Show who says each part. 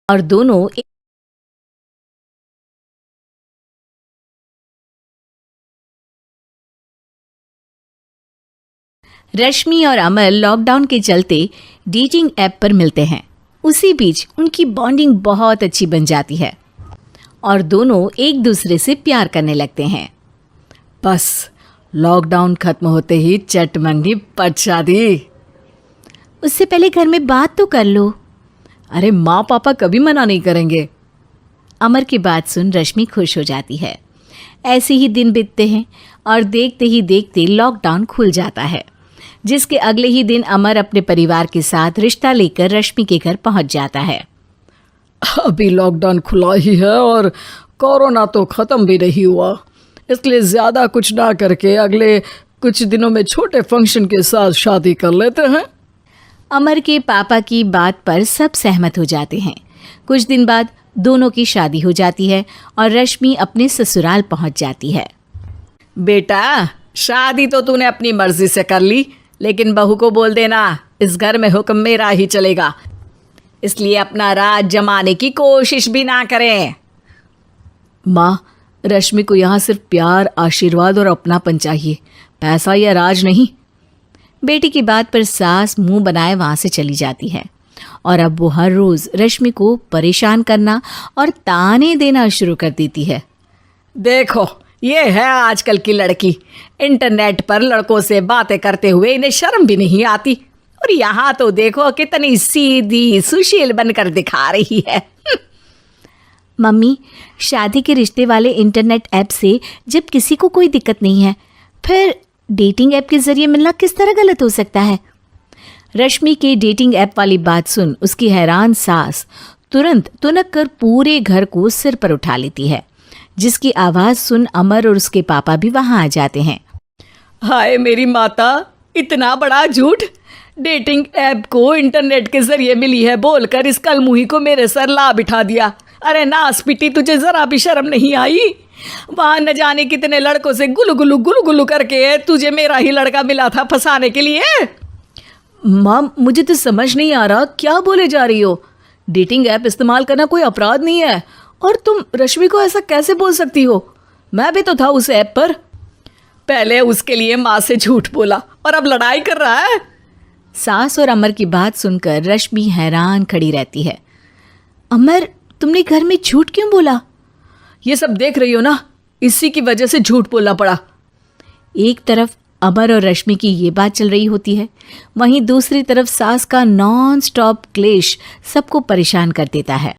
Speaker 1: और दोनों रश्मि और अमर लॉकडाउन के चलते डेटिंग ऐप पर मिलते हैं। उसी बीच उनकी बॉन्डिंग बहुत अच्छी बन जाती है और दोनों एक दूसरे से प्यार करने लगते हैं।
Speaker 2: बस लॉकडाउन खत्म होते ही चट मंगी पट शादी।
Speaker 1: उससे पहले घर में बात तो कर लो।
Speaker 2: अरे माँ पापा कभी मना नहीं करेंगे।
Speaker 1: अमर की बात सुन रश्मि खुश हो जाती है। ऐसे ही दिन बीतते हैं और देखते ही देखते लॉकडाउन खुल जाता है, जिसके अगले ही दिन अमर अपने परिवार के साथ रिश्ता लेकर रश्मि के घर पहुंच जाता है।
Speaker 2: अभी लॉकडाउन खुला ही है और कोरोना तो ख़त्म भी नहीं हुआ, इसलिए ज़्यादा कुछ ना करके अगले कुछ दिनों में छोटे फंक्शन के साथ शादी कर लेते हैं।
Speaker 1: अमर के पापा की बात पर सब सहमत हो जाते हैं। कुछ दिन बाद दोनों की शादी हो जाती है और रश्मि अपने ससुराल पहुंच जाती है।
Speaker 2: बेटा, शादी तो तूने अपनी मर्जी से कर ली, लेकिन बहू को बोल देना इस घर में हुक्म मेरा ही चलेगा, इसलिए अपना राज जमाने की कोशिश भी ना करें।
Speaker 1: माँ, रश्मि को यहाँ सिर्फ प्यार, आशीर्वाद और अपनापन चाहिए, पैसा या राज नहीं। बेटी की बात पर सास मुंह बनाए वहां से चली जाती है और अब वो हर रोज रश्मि को परेशान करना और ताने देना शुरू कर देती है।
Speaker 2: देखो, ये है आजकल की लड़की, इंटरनेट पर लड़कों से बातें करते हुए इन्हें शर्म भी नहीं आती, और यहाँ तो देखो कितनी सीधी सुशील बनकर दिखा रही है।
Speaker 1: मम्मी, शादी के रिश्ते वाले इंटरनेट ऐप से जब किसी को कोई दिक्कत नहीं है, फिर डेटिंग ऐप के जरिए मिलना किस तरह गलत हो सकता है? रश्मि के डेटिंग ऐप वाली बात सुन उसकी हैरान सास तुरंत तुनक कर पूरे घर को सिर पर उठा लेती है, जिसकी आवाज सुन अमर और उसके पापा भी वहां आ जाते हैं।
Speaker 2: हाय मेरी माता, इतना बड़ा झूठ! डेटिंग ऐप को इंटरनेट के जरिए मिली है बोलकर इस कलमुही को मेरे सर ला बिठा दिया। अरे नास पिटी, तुझे जरा भी शर्म नहीं आई? वहां न जाने कितने लड़कों से गुलू गुलू करके तुझे मेरा ही लड़का मिला था फंसाने के लिए।
Speaker 1: माँ, मुझे तो समझ नहीं आ रहा क्या बोले जा रही हो। डेटिंग ऐप इस्तेमाल करना कोई अपराध नहीं है, और तुम रश्मि को ऐसा कैसे बोल सकती हो? मैं भी तो था उस ऐप पर।
Speaker 2: पहले उसके लिए माँ से झूठ बोला और अब लड़ाई कर रहा है।
Speaker 1: सास और अमर की बात सुनकर रश्मि हैरान खड़ी रहती है। अमर, तुमने घर में झूठ क्यों बोला?
Speaker 2: ये सब देख रही हो ना, इसी की वजह से झूठ बोलना पड़ा।
Speaker 1: एक तरफ अमर और रश्मि की ये बात चल रही होती है, वहीं दूसरी तरफ सास का नॉन स्टॉप क्लेश सबको परेशान कर देता है।